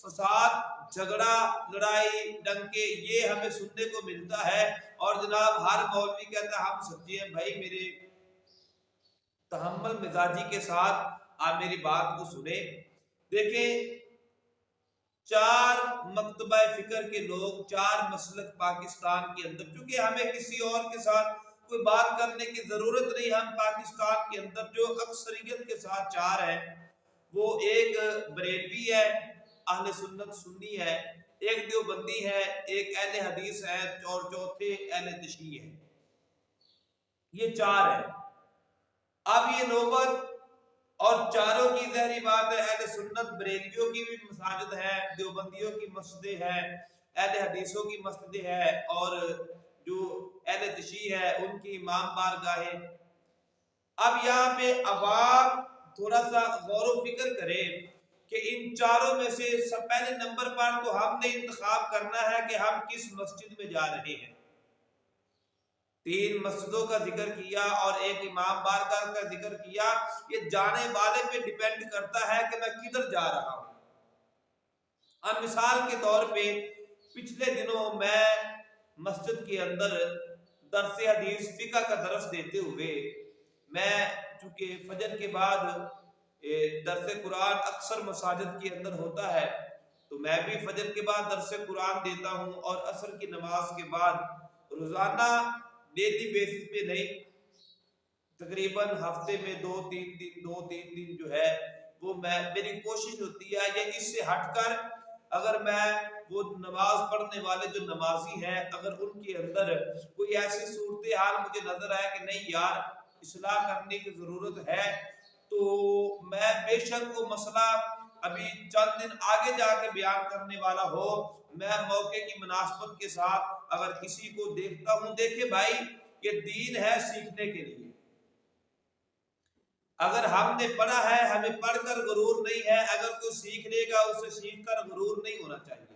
فساد، جھگڑا، لڑائی، ڈنکے، یہ ہمیں سننے کو ملتا ہے۔ اور جناب ہر مولوی کہتا ہے ہم سچے ہیں۔ بھائی میرے تحمل مزاجی کے ساتھ آپ میری بات کو سنیں۔ دیکھیں، 4 مکتبہ فکر کے لوگ، 4 مسلک پاکستان کے اندر، چونکہ ہمیں کسی اور کے ساتھ کوئی بات کرنے کی ضرورت نہیں، ہم پاکستان کے اندر جو اکثریت کے ساتھ 4 ہیں، وہ ایک بریلوی ہے، اہل سنت سنی ہے، ایک دیوبندی ہے، ایک اہل حدیث ہے، اور چوتھے اہل تشیع ہے۔ یہ 4 ہیں۔ اب یہ نوبت، اور چاروں کی ظاہری بات ہے، اہل سنت بریلویوں کی بھی مساجد ہے، دیوبندیوں کی مسجدیں ہیں، اہل حدیثوں کی مسجدیں ہیں، اور جو اہل تشیع ہے ان کی امام بارگاہیں۔ اب یہاں پہ عوام تھوڑا سا غور و فکر کرے کہ ان چاروں میں سے سب پہلے نمبر پر تو ہم نے انتخاب کرنا ہے کہ ہم کس مسجد میں جا رہے ہیں۔ 3 مسجدوں کا ذکر کیا اور ایک امام بارگاہ کا ذکر کیا۔ یہ جانے والے پہ ڈیپینڈ کرتا ہے کہ میں کدھر جا رہا ہوں۔ اب مثال کے طور پہ پچھلے دنوں میں مسجد کے اندر درس حدیث فقہ کا درس دیتے ہوئے، میں چونکہ فجر کے بعد درس قرآن اکثر مساجد کے اندر ہوتا ہے، تو میں بھی فجر کے بعد درس قرآن دیتا ہوں، اور عصر کی نماز کے بعد روزانہ ڈیلی بیسس پہ نہیں، تقریباً ہفتے میں 2-3 دن جو ہے وہ میری کوشش ہوتی ہے، یا اس سے ہٹ کر اگر میں وہ نماز پڑھنے والے جو نمازی ہیں، اگر ان کے اندر کوئی ایسی صورتحال مجھے نظر آئے کہ نہیں یار اصلاح کرنے کی ضرورت ہے، تو میں بے شک وہ مسئلہ ابھی چند دن آگے جا کے بیان کرنے والا ہو، میں موقع کی مناسبت کے ساتھ اگر کسی کو دیکھتا ہوں، دیکھے بھائی یہ دین ہے سیکھنے کے لیے۔ اگر ہم نے پڑھا ہے، ہمیں پڑھ کر غرور نہیں ہے، اگر کوئی سیکھ لے گا اسے سیکھ کر غرور نہیں ہونا چاہیے۔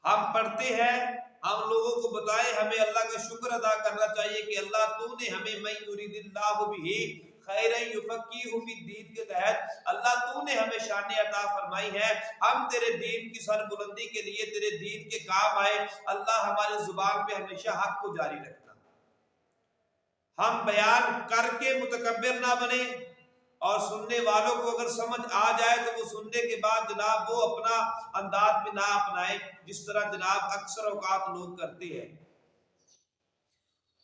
ہم پڑھتے ہیں، ہم لوگوں کو بتائیں، ہمیں اللہ کا شکر ادا کرنا چاہیے کہ اللہ تو نے ہمیں من یرید اللہ بہ خیرا یفقہہ فی الدین کے تحت اللہ تو نے ہمیں شان عطا فرمائی ہے، ہم تیرے دین کی سر بلندی کے لیے تیرے دین کے کام آئے، اللہ ہماری زبان پہ ہمیشہ حق کو جاری رکھنا۔ ہم بیان کر کے متکبر نہ بنے، اور سننے والوں کو اگر سمجھ آ جائے تو وہ سننے کے بعد جناب وہ اپنا انداز میں نہ اپنائے، جس طرح جناب اکثر اوقات لوگ کرتے ہیں۔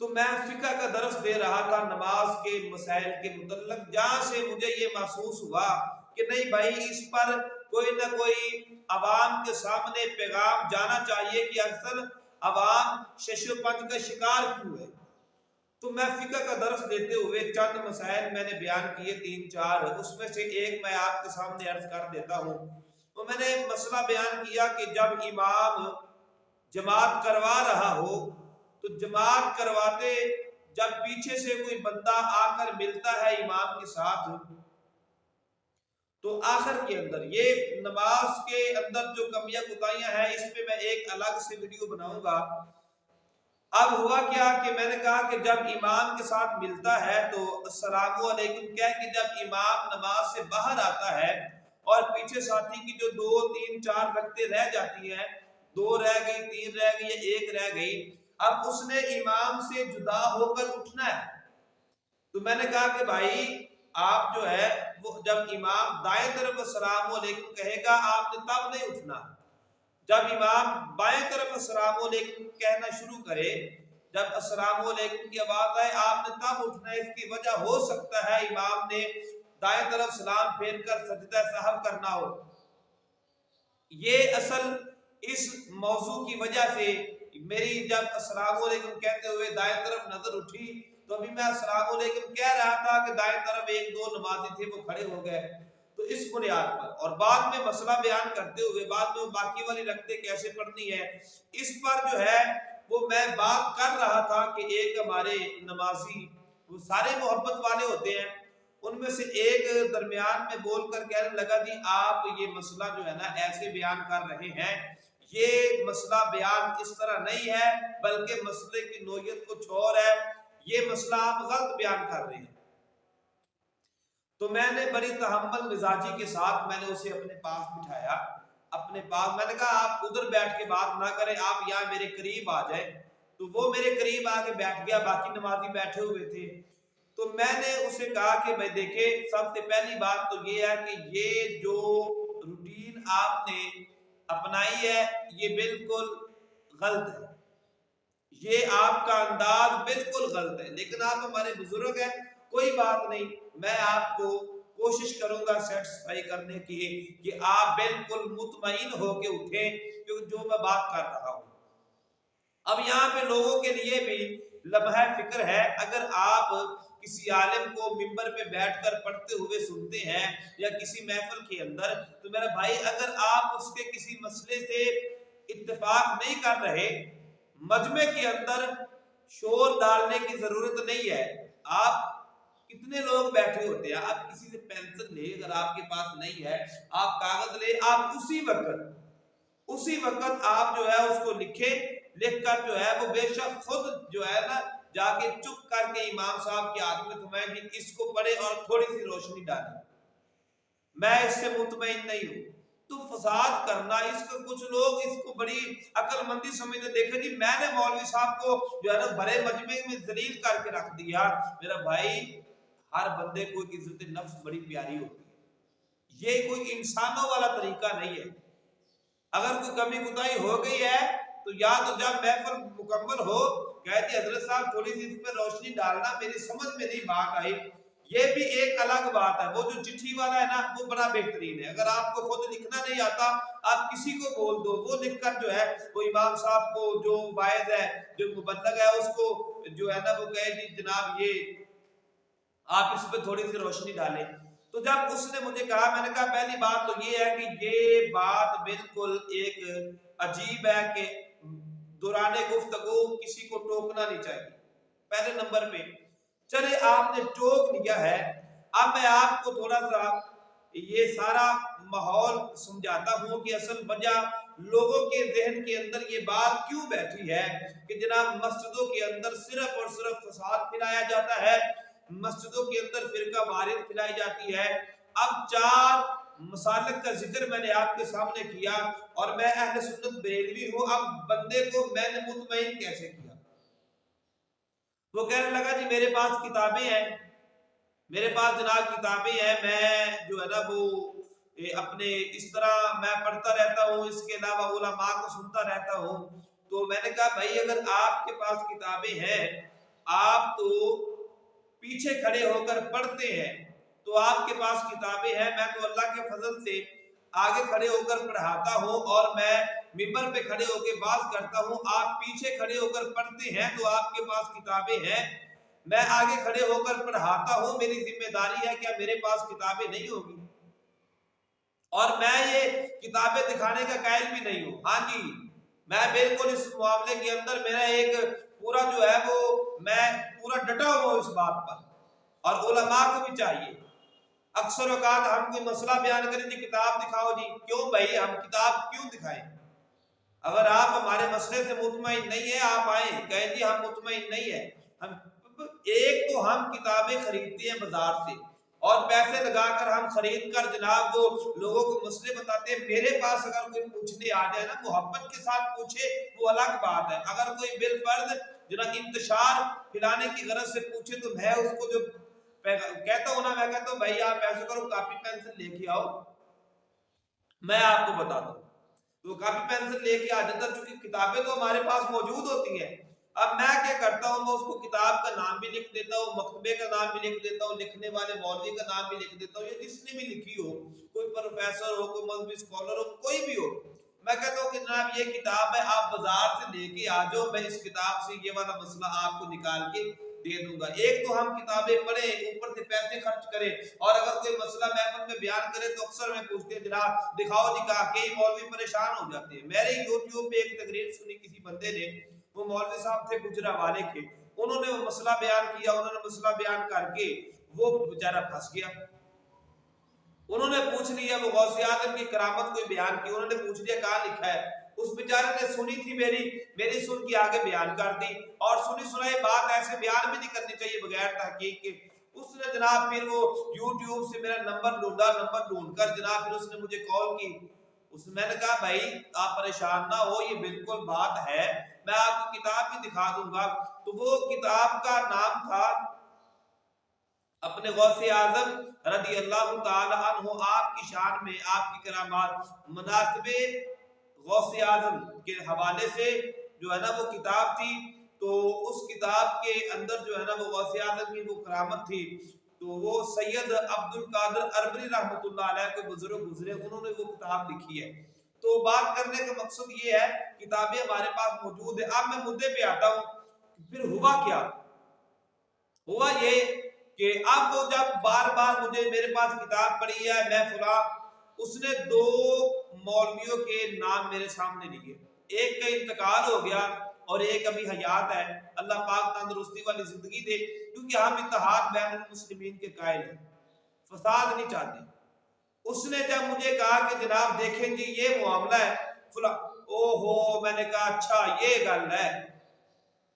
تو میں فقہ کا درس دے رہا تھا نماز کے مسائل کے متعلق، جہاں سے مجھے یہ محسوس ہوا کہ نہیں بھائی اس پر کوئی نہ کوئی عوام کے سامنے پیغام جانا چاہیے کہ اکثر عوام شش و پنج کا شکار کیوں ہے۔ تو میں فقہ کا درس دیتے ہوئے چند مسائل میں نے بیان کیے 3-4، اس میں سے ایک میں آپ کے سامنے عرض کر دیتا ہوں۔ تو میں نے مسئلہ بیان کیا کہ جب امام جماعت کروا رہا ہو تو جماعت کرواتے جب پیچھے سے کوئی بندہ آ کر ملتا ہے امام کے ساتھ، تو آخر کے اندر یہ نماز کے اندر جو کمیاں کوتاہیاں ہیں اس پہ میں ایک الگ سے ویڈیو بناؤں گا۔ اب ہوا کیا کہ میں نے کہا کہ جب امام کے ساتھ ملتا ہے تو السلام علیکم کہہ کے جب امام نماز سے باہر آتا ہے اور پیچھے ساتھی کی جو 2-3-4 رکعتیں رہ جاتی ہیں، 2 رہ گئی، 3 رہ گئی یا 1 رہ گئی، اب اس نے امام سے جدا ہو کر اٹھنا ہے۔ تو میں نے کہا کہ بھائی آپ جو ہے وہ جب امام دائیں طرف السلام علیکم کہے گا آپ نے تب نہیں اٹھنا، جب امام بائیں طرف السلام علیکم کہنا شروع کرے، جب السلام علیکم کی آواز آئے آپ نے تب اٹھنا ہے۔ اس کی وجہ ہو سکتا ہے امام نے دائیں طرف سلام پھیر کر سجدہ سہو کرنا ہو۔ یہ اصل اس موضوع کی وجہ سے میری جب السلام علیکم کہتے ہوئے دائیں طرف نظر اٹھی تو ابھی میں السلام علیکم کہہ رہا تھا کہ دائیں طرف 1-2 نمازی تھے وہ کھڑے ہو گئے۔ تو اس بنیاد پر اور بعد میں مسئلہ بیان کرتے ہوئے بعد میں باقی والی رکعتیں کیسے پڑھنی ہے اس پر جو ہے وہ میں بات کر رہا تھا کہ ایک ہمارے نمازی وہ سارے محبت والے ہوتے ہیں، ان میں سے ایک درمیان میں بول کر کہنے لگا جی آپ یہ مسئلہ جو ہے نا ایسے بیان کر رہے ہیں، یہ مسئلہ بیان اس طرح نہیں ہے بلکہ مسئلے کی نوعیت کچھ اور ہے، یہ مسئلہ آپ غلط بیان کر رہے ہیں۔ تو میں نے بڑی تحمل مزاجی کے ساتھ میں نے اسے اپنے پاس بٹھایا اپنے پاس. میں نے کہا آپ ادھر بیٹھ کے بات نہ کریں, آپ یہاں میرے قریب آ جائیں. تو وہ میرے قریب آ کے بیٹھ گیا, باقی نمازی بیٹھے ہوئے تھے. تو میں نے اسے کہا کہ بھائی دیکھیں, سب سے پہلی بات تو یہ ہے کہ یہ جو روٹین آپ نے اپنائی ہے یہ بالکل غلط ہے, یہ آپ کا انداز بالکل غلط ہے. لیکن آپ ہمارے بزرگ ہیں, کوئی بات نہیں, میں آپ کو کوشش کروں گا سیٹسفائی کرنے کی کہ آپ بالکل مطمئن ہو کے اٹھیں کیونکہ جو میں بات کر رہا ہوں. اب یہاں پہ لوگوں کے لیے بھی لمحہ فکر ہے, اگر آپ کسی عالم کو منبر پہ بیٹھ کر پڑھتے ہوئے سنتے ہیں یا کسی محفل کے اندر, تو میرا بھائی اگر آپ اس کے کسی مسئلے سے اتفاق نہیں کر رہے, مجمع کے اندر شور ڈالنے کی ضرورت نہیں ہے. آپ کتنے لوگ بیٹھے ہوتے ہیں, آپ کسی سے پینسل لے, اگر آپ کے پاس نہیں ہے آپ کاغذ لے, آپ اسی وقت آپ جو ہے اس کو لکھ کر جو ہے وہ بے شک خود جو ہے نا جا کے چپ کر کے امام صاحب کے ہاتھ میں تمہیں بھی اس کو پڑھے اور تھوڑی سی روشنی ڈالے. میں اس سے مطمئن نہیں ہوں. تو فساد کرنا, اس کو کچھ لوگ اس کو بڑی عقل مندی سمجھتے, دیکھیں جی میں نے مولوی صاحب کو جو ہے نا بڑے مجمع میں ذلیل کر کے رکھ دیا. میرا بھائی ہر بندے کو عزت نفس بڑی پیاری ہوتی ہے, یہ کوئی انسانوں والا طریقہ نہیں ہے. اگر کوئی کمی کوتاہی ہو گئی ہے تو یا تو جب محفل مکمل ہو کہتے حضرت صاحب تھوڑی سی اس پہ روشنی ڈالنا, میری سمجھ میں نہیں بات آئی, یہ بھی ایک الگ بات ہے. وہ جو چٹھی والا ہے نا وہ بڑا بہترین ہے. اگر آپ کو خود لکھنا نہیں آتا آپ کسی کو بول دو, وہ لکھ کر جو ہے وہ امام صاحب کو جو واعظ ہے جو مبلغ ہے اس کو جو ہے نا وہ کہے جی جناب یہ آپ اس پہ تھوڑی سی روشنی ڈالیں. تو جب اس نے مجھے کہا, میں نے کہا پہلی بات تو یہ ہے کہ یہ بات بالکل ایک عجیب ہے کہ دوران گفتگو کسی کو ٹوکنا نہیں چاہیے. پہلے نمبر پہ چلے آپ نے ٹوک لیا ہے, اب میں آپ کو تھوڑا سا یہ سارا ماحول سمجھاتا ہوں کہ اصل وجہ لوگوں کے ذہن کے اندر یہ بات کیوں بیٹھی ہے کہ جناب مسجدوں کے اندر صرف اور صرف فساد پھیلایا جاتا ہے, مسجدوں کے اندر فرقہ واریت پھیلائی جاتی ہے. اب 4 مسالک کا ذکر میں نے آپ کے سامنے کیا اور میں اہل سنت بریلوی ہوں, اب بندے کو میں نے مطمئن کیسے کیا؟ وہ کہنے لگا جی میرے پاس کتابیں ہیں, میرے پاس جناب کتابیں ہیں, میں جو ہے نا وہ اپنے اس طرح میں پڑھتا رہتا ہوں, اس کے علاوہ علماء کو سنتا رہتا ہوں. تو میں نے کہا بھائی اگر آپ کے پاس کتابیں ہیں, آپ تو پیچھے کھڑے ہو کر پڑھتے ہیں, تو آپ کے پاس کتابیں ہیں, میں تو اللہ کے فضل سے آگے کھڑے ہو کر پڑھاتا ہوں اور میں منبر پہ کھڑے ہو کے بات کرتا ہوں, آپ پیچھے کھڑے ہو کر پڑھتے ہیں تو آپ کے پاس کتابیں ہیں, میں آگے کھڑے ہو کر پڑھاتا ہوں, میری ذمہ داری ہے کہ میرے پاس کتابیں نہیں ہوگی اور میں یہ کتابیں دکھانے کا قائل بھی نہیں ہوں. ہاں جی میں بالکل اس معاملے کے اندر میرا ایک پورا جو ہے وہ میں پورا ڈٹا ہوا ہوں اس بات پر, اور علماء کو بھی چاہیے. اکثر اوقات ہم کوئی مسئلہ بیان کریں جی کتاب دکھاؤ, جی کیوں بھائی ہم کتاب کیوں دکھائیں؟ اگر آپ ہمارے مسئلے سے مطمئن نہیں ہیں آپ آئیں کہیں جی ہم مطمئن نہیں ہیں. ایک تو ہم کتابیں خریدتے ہیں بازار سے اور پیسے لگا کر ہم خرید کر جناب وہ لوگوں کو مسئلے بتاتے ہیں. میرے پاس اگر کوئی پوچھنے آ جائے نا محبت کے ساتھ پوچھے وہ الگ بات ہے, اگر کوئی بالفرض جناب انتشار پھیلانے کی غرض سے پوچھے تو میں اس کو جو کہتا ہوں نا, میں کہتا ہوں بھائی آپ ایسے کرو کاپی پینسل لے کے آؤ, میں آپ کو بتا دوں. تو کاپی پینسل لے کے آ جاتا, چونکہ کتابیں تو ہمارے پاس موجود ہوتی ہیں. اب میں کیا کرتا ہوں, میں اس کو کتاب کا نام بھی لکھ دیتا ہوں, مکتبے کا نام بھی لکھ دیتا ہوں, لکھنے والے مولوی کا نام بھی لکھ دیتا ہوں, یا جس نے بھی لکھی ہو, کوئی پروفیسر ہو, کوئی مذہبی اسکالر ہو, کوئی بھی ہو, میں کہتا ہوں کہ جناب یہ کتاب ہے, آپ بازار سے لے کے آ جاؤ, میں اس کتاب سے یہ والا مسئلہ آپ کو نکال کے دے دوں گا. ایک تو ہم کتابیں پڑھیں, اوپر سے پیسے خرچ کریں, اور اگر کوئی مسئلہ محفل میں بیان کرے تو اکثر میں پوچھتے ہیں جناب دکھاؤ جی, کہا کئی مولوی پریشان ہو جاتے ہیں. میرے یوٹیوب پہ ایک تقریر سنی کسی بندے نے, وہ مولوی صاحب تھے گجرانوالے کے, انہوں نے وہ مسئلہ بیان کیا, انہوں نے مسئلہ بیان کر کے وہ بیچارہ پھنس گیا. انہوں نے پوچھ لیا, وہ غوث اعظم کی کرامت کوئی بیان کی, انہوں نے پوچھ لیا کہاں لکھا ہے, اس بیچارے نے سنی تھی میری سن کے آگے بیان کر دی, اور سنی سنائی بات ایسے بیان بھی نہیں کرنی چاہیے بغیر تحقیق کے. اس نے جناب پھر وہ یوٹیوب سے میرا نمبر ڈھونڈا, نمبر ڈھونڈ کر جناب پھر اس نے مجھے کال کی, اس میں نے کہا بھائی آپ پریشان نہ ہو، یہ بالکل بات ہے، میں آپ کو کتاب بھی دکھا دوں گا۔ تو وہ کتاب کا نام تھا اپنے غوث اعظم رضی اللہ تعالی عنہ آپ کی شان میں، آپ کی کرامات، مناقب غوث اعظم کے حوالے سے جو ہے نا وہ کتاب تھی۔ تو اس کتاب کے اندر جو ہے نا وہ غوث اعظم کی وہ کرامت تھی۔ تو وہ سید عبد القادر اربری رحمۃ اللہ علیہ کے بزرگ گزرے، انہوں نے وہ کتاب لکھی ہے۔ تو بات کرنے کا مقصد یہ ہے، کتابیں ہمارے پاس موجود ہیں۔ اب میں مدعے پہ آتا ہوں، پھر ہوا کیا؟ ہوا یہ کہ اب وہ جب بار بار مجھے میرے پاس کتاب پڑھی ہے، میں فلاں، اس نے 2 مولویوں کے نام میرے سامنے لیے، ایک کا انتقال ہو گیا اور ایک ابھی حیات ہے، اللہ پاک تندرستی والی زندگی دے، کیونکہ ہم اتحاد بین المسلمین کے قائل ہیں، فساد نہیں چاہتے۔ اس نے جب مجھے کہا کہ جناب دیکھیں جی یہ معاملہ ہے فلاں، او ہو، میں نے کہا اچھا یہ گل ہے۔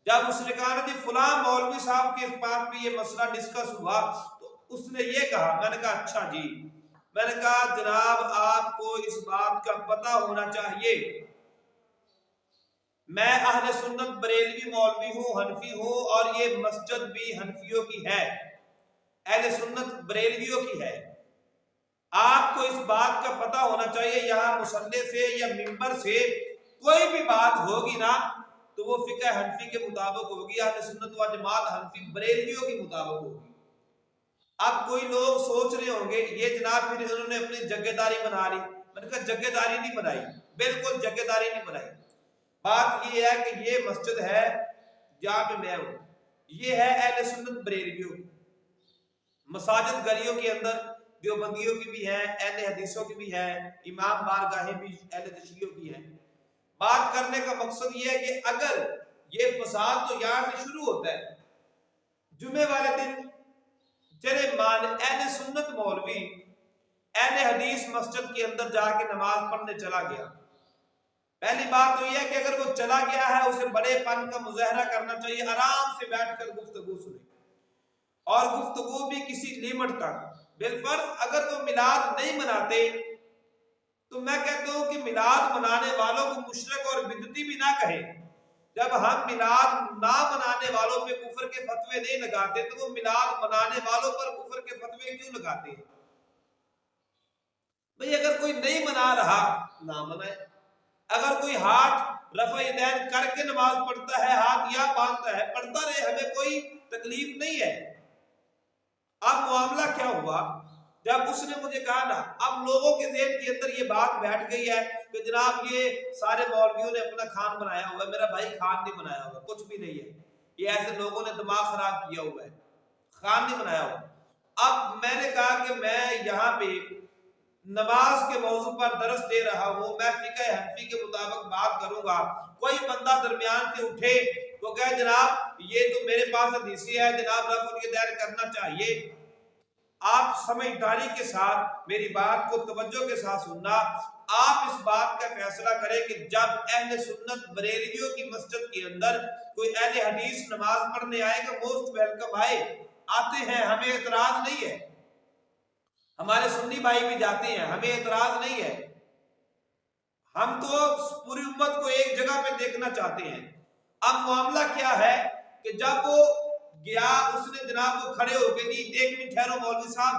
جب اس نے کہا نا جی فلاں مولوی صاحب کے پاس بھی یہ مسئلہ ڈسکس ہوا تو اس نے یہ کہا، میں نے کہا اچھا جی، میں نے کہا جناب آپ کو اس بات کا پتہ ہونا چاہیے، میں اہل سنت بریلوی مولوی ہوں، حنفی ہوں، اور یہ مسجد بھی حنفیوں کی ہے، اہل سنت بریلویوں کی ہے۔ آپ کو اس بات کا پتہ ہونا چاہیے، یہاں مصلی سے یا ممبر سے کوئی بھی بات ہوگی نا تو وہ فقہ حنفی کے مطابق ہوگی، اہل سنت و جماعت حنفی بریلویوں کے مطابق ہوگی۔ اب کوئی لوگ سوچ رہے ہوں گے یہ جناب پھر انہوں نے اپنی جگہ داری بنا لی، میں نے کہا جگہ داری نہیں بنائی، بالکل جگہ داری نہیں بنائی۔ بات یہ ہے کہ یہ مسجد ہے جہاں پہ میں ہوں، یہ ہے اہل سنت بریلویوں کی مساجد، گلیوں کے اندر دیوبندیوں کی بھی ہیں، اہل حدیثوں کی بھی ہیں، امام بارگاہیں بھی اہل تشیعوں کی ہیں۔ بات کرنے کا مقصد یہ ہے کہ اگر یہ فساد تو یہاں سے شروع ہوتا ہے، جمعے والے دن چلے مان اہل سنت مولوی اہل حدیث مسجد کے اندر جا کے نماز پڑھنے چلا گیا، پہلی بات تو یہ ہے کہ اگر وہ چلا گیا ہے اسے بڑے پن کا مظاہرہ کرنا چاہیے، آرام سے بیٹھ کر گفتگو سنے، اور گفتگو بھی کسی لیمٹ تک۔ بالفرض اگر وہ میلاد نہیں مناتے تو میں کہتا ہوں کہ میلاد منانے والوں کو مشرک اور بدعتی بھی نہ کہے۔ جب ہم میلاد نہ منانے والوں پہ کفر کے فتوے نہیں لگاتے تو وہ میلاد منانے والوں پر کفر کے فتوے کیوں لگاتے ہیں؟ بھئی اگر کوئی نہیں منا رہا نہ منائے، اگر کوئی ہاتھ رفع یدین کر کے نماز پڑھتا ہے، ہاتھ یا باندھتا ہے، پڑھتا رہے، ہمیں کوئی تکلیف نہیں ہے۔ اب معاملہ کیا ہوا؟ جب اس نے مجھے کہا نا، اب لوگوں کے ذہن کے اندر یہ بات بیٹھ گئی ہے کہ جناب یہ سارے مولویوں نے اپنا خان بنایا ہوا ہے۔ میرا بھائی خان نہیں بنایا ہوا، کچھ بھی نہیں ہے، یہ ایسے لوگوں نے دماغ خراب کیا ہوا ہے، خان نہیں بنایا ہوا۔ اب میں نے کہا کہ میں یہاں پہ نماز کے موضوع پر درس دے رہا ہوں، میں فقہ حنفی کے مطابق بات کروں گا، کوئی بندہ درمیان سے اٹھے تو کہے جناب یہ تو میرے پاس حدیث ہے جناب رفع الیدین کرنا چاہیے۔ آپ سمجھداری کے ساتھ میری بات کو توجہ کے ساتھ سننا، آپ اس بات کا فیصلہ کریں کہ جب اہل سنت بریلویوں کی مسجد کے اندر کوئی اہل حدیث نماز پڑھنے آئے گا، موسٹ ویلکم آئے، آتے ہیں، ہمیں اعتراض نہیں ہے، ہمارے سنی بھائی بھی جاتے ہیں، ہمیں اعتراض نہیں ہے، ہم تو پوری امت کو ایک جگہ پہ دیکھنا چاہتے ہیں۔ اب معاملہ کیا ہے کہ جب وہ گیا، اس نے جناب وہ کھڑے ہو کے جی ایک منٹ ٹھہرو مولوی صاحب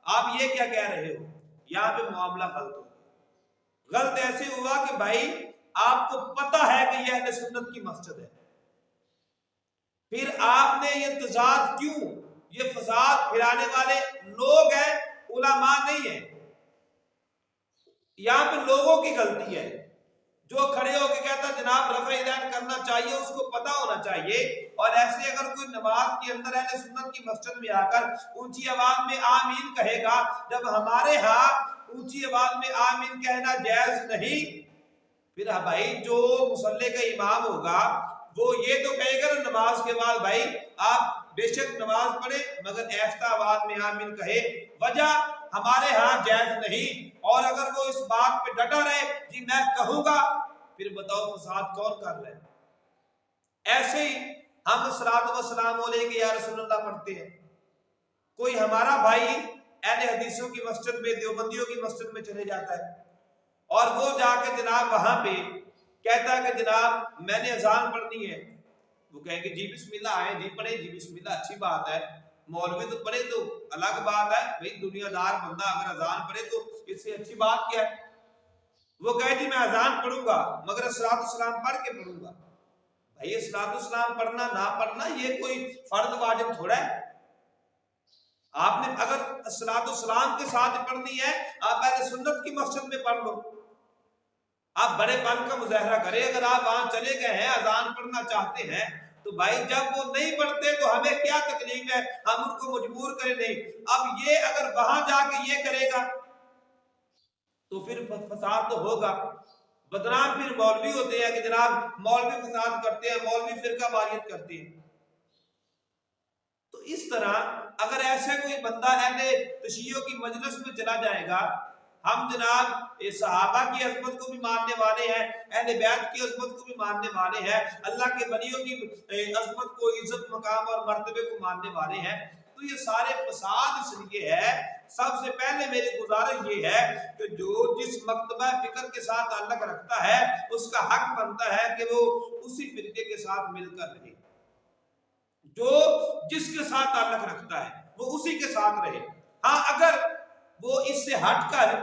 آپ یہ کیا کہہ رہے ہو، یہاں پہ معاملہ غلط ہو گیا۔ غلط ایسے ہوا کہ بھائی آپ کو پتہ ہے کہ یہ اہل سنت کی مسجد ہے، پھر آپ نے یہ تضاد کیوں؟ یہ فساد پھیلانے والے لوگ ہیں، علماء نہیں ہیں، یہاں پہ لوگوں کی غلطی ہے۔ جو کھڑے ہو کے کہتا جناب رفع یدین کرنا چاہیے اس کو پتہ ہونا چاہیے، اور ایسے اگر کوئی نماز کے اندر اہل سنت کی مسجد میں آ کر اونچی آواز میں آمین کہے گا، جب ہمارے ہاں اونچی آواز میں آمین کہنا جائز نہیں، پھر بھائی جو مصلی کا امام ہوگا وہ یہ تو کہے گا نا نماز کے بعد بھائی آپ بے شک نماز پڑھے مگر ایسا آواز میں آمین کہے، وجہ ہمارے ہاں جائز نہیں۔ اور اگر وہ اس بات پہ ڈٹا رہے جی میں کہوں گا، پھر بتاؤ فساد کون کر رہے ہیں؟ ایسے ہی ہم الصلوۃ والسلام علیہ یا رسول اللہ پڑھتے ہیں، کوئی ہمارا بھائی اہل حدیثوں کی مسجد میں، دیوبندیوں کی مسجد میں چلے جاتا ہے، اور وہ جا کے جناب وہاں پہ کہتا ہے کہ جناب میں نے اذان پڑھنی ہے، وہ کہیں کہ جی بسم اللہ آئے، جی پڑھے، جی بسم اللہ، اچھی بات ہے، مولوی تو پڑھے تو الگ بات ہے، بھئی دنیا دار بندہ اگر اذان پڑھے تو اس سے اچھی بات کیا ہے؟ وہ کہے جی میں اذان پڑھوں گا مگر الصلوۃ والسلام پڑھ کے پڑھوں گا۔ بھائی الصلوۃ والسلام پڑھنا نہ پڑھنا یہ کوئی فرض واجب تھوڑا ہے۔ آپ نے اگر الصلوۃ والسلام کے ساتھ پڑھنی ہے آپ اہل سنت کی مسجد میں پڑھ لو، آپ بڑے پن کا مظاہرہ کریں، اگر آپ وہاں چلے گئے ہیں اذان پڑھنا چاہتے ہیں تو بھائی جب وہ نہیں پڑھتے تو ہمیں کیا تکلیف ہے، ہم ان کو مجبور کریں نہیں۔ اب یہ اگر وہاں جا کے یہ کرے گا تو پھر فساد تو ہوگا، بدنام پھر مولوی ہوتے ہیں کہ جناب مولوی فساد کرتے ہیں، مولوی فرقہ واریت کرتے ہیں۔ تو اس طرح اگر ایسے کوئی بندہ اہل تشیع کی مجلس میں چلا جائے گا، ہم جناب صحابہ کی عظمت کو بھی ماننے والے ہیں، اہل بیت کی عظمت کو بھی ماننے والے ہیں، اللہ کے ولیوں کی عظمت کو، عزت، مقام اور مرتبے کو ماننے والے ہیں، تو یہ سارے فساد اس لیے ہے۔ سب سے پہلے میری گزارش یہ ہے کہ جو جس مکتبہ فکر کے ساتھ تعلق رکھتا ہے اس کا حق بنتا ہے کہ وہ اسی فرقے کے ساتھ مل کر رہے، جو جس کے ساتھ تعلق رکھتا ہے وہ اسی کے ساتھ رہے۔ ہاں اگر وہ اس سے ہٹ کر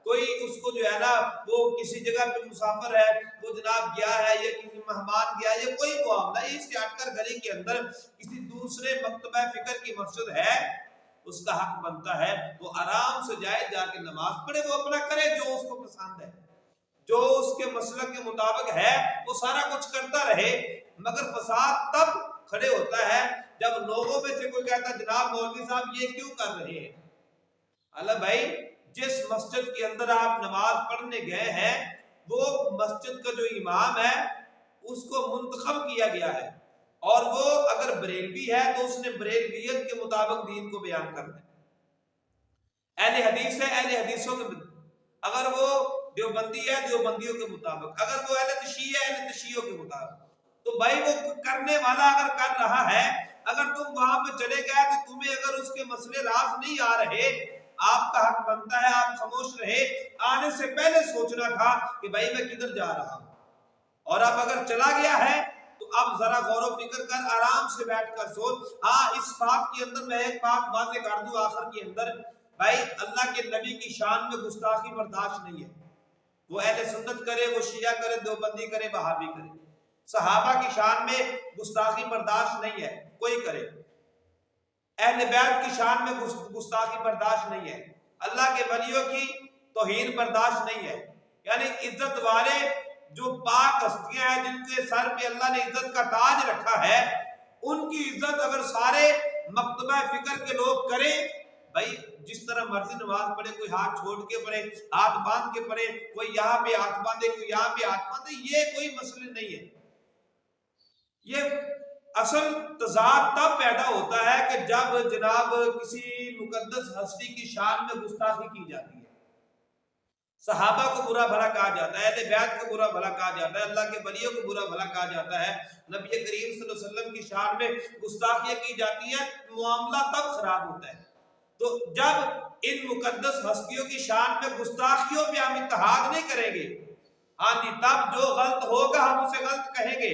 کوئی اس کو جو ہے نا وہ کسی جگہ پہ مسافر ہے، وہ جناب گیا ہے یا کسی مہمان گیا ہے یا کوئی معاملہ، اس سے ہٹ کر گلی کے اندر کسی دوسرے مکتبہ فکر کی مسجد ہے، اس کا حق بنتا ہے وہ آرام سے جائے، جا کے نماز پڑھے، وہ اپنا کرے جو اس کو پسند ہے، جو اس کے مسلک کے مطابق ہے وہ سارا کچھ کرتا رہے۔ مگر فساد تب کھڑے ہوتا ہے جب لوگوں میں سے کوئی کہتا ہے جناب مولوی صاحب یہ کیوں کر رہے ہیں؟ اللہ بھائی جس مسجد کے اندر آپ نماز پڑھنے گئے ہیں وہ مسجد کا جو امام ہے اس کو منتخب کیا گیا ہے، اور وہ اگر بریلوی ہے تو اس نے بریلویت کے مطابق دین کو بیان کرنا ہے۔ اہل حدیث ہے اہل حدیثوں کے، اگر وہ دیوبندی ہے دیوبندیوں کے مطابق، اگر وہ اہل تشیع ہے اہل تشیعوں کے مطابق۔ تو بھائی وہ کرنے والا اگر کر رہا ہے، اگر تم وہاں پہ چلے گئے تو تمہیں اگر اس کے مسئلے راز نہیں آ رہے، آپ کا حق بنتا ہے آپ خاموش رہے، آنے سے پہلے سوچنا تھا کہ بھائی میں کدھر جا رہا ہوں، اور اب اگر چلا گیا ہے تو اب ذرا غور و فکر کر آرام سے بیٹھ کر سوچ۔ ہاں اس بات کے اندر میں ایک بات واضح کر دوں آخر کے اندر، بھائی اللہ کے نبی کی شان میں گستاخی برداشت نہیں ہے، وہ اہل سنت کرے، وہ شیعہ کرے، دیوبندی کرے، وہابی کرے، صحابہ کی شان میں گستاخی برداشت نہیں ہے کوئی کرے، اہل بیت کی شان میں گستاخی برداشت نہیں ہے، اللہ کے ولیوں کی توہین برداشت نہیں ہے۔ یعنی عزت والے جو پاک ہستیاں ہیں جن کے سر پہ اللہ نے عزت کا تاج رکھا ہے، ان کی عزت اگر سارے مکتبہ فکر کے لوگ کریں، بھائی جس طرح مرضی نماز پڑھے، کوئی ہاتھ چھوڑ کے پڑھے، ہاتھ باندھ کے پڑھے، کوئی یہاں پہ ہاتھ باندھے، کوئی یہاں پہ ہاتھ باندھے، یہ کوئی مسئلہ نہیں ہے۔ یہ اصل تضاد تب پیدا ہوتا ہے کہ جب جناب کسی مقدس ہستی کی شان میں گستاخی کی جاتی ہے، صحابہ کو برا بھلا کہا جاتا ہے، اہل بیت کو برا بھلا کہا جاتا ہے، اللہ کے ولیوں کو برا بھلا کہا جاتا ہے، نبی کریم صلی اللہ علیہ وسلم کی شان میں گستاخیاں کی جاتی ہیں، معاملہ تب خراب ہوتا ہے۔ تو جب ان مقدس ہستیوں کی شان میں گستاخیوں پہ ہم اتحاد نہیں کریں گے، ہاں جی، تب جو غلط ہوگا ہم اسے غلط کہیں گے۔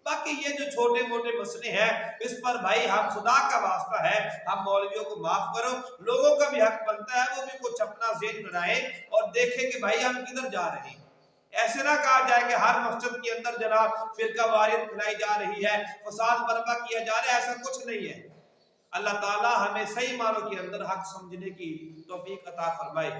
باقی یہ جو چھوٹے موٹے مسئلے ہیں اس پر بھائی ہم خدا کا واسطہ ہے ہم مولویوں کو معاف کرو، لوگوں کا بھی حق بنتا ہے وہ بھی کچھ اپنا ذہن بنائے اور دیکھیں کہ بھائی ہم کدھر جا رہے ہیں۔ ایسے نہ کہا جائے کہ ہر مسجد کے اندر جناب فرقہ واریت پھیلائی جا رہی ہے، فساد برپا کیا جا رہا ہے، ایسا کچھ نہیں ہے۔ اللہ تعالی ہمیں صحیح معنوں کے اندر حق سمجھنے کی توفیق عطا فرمائے۔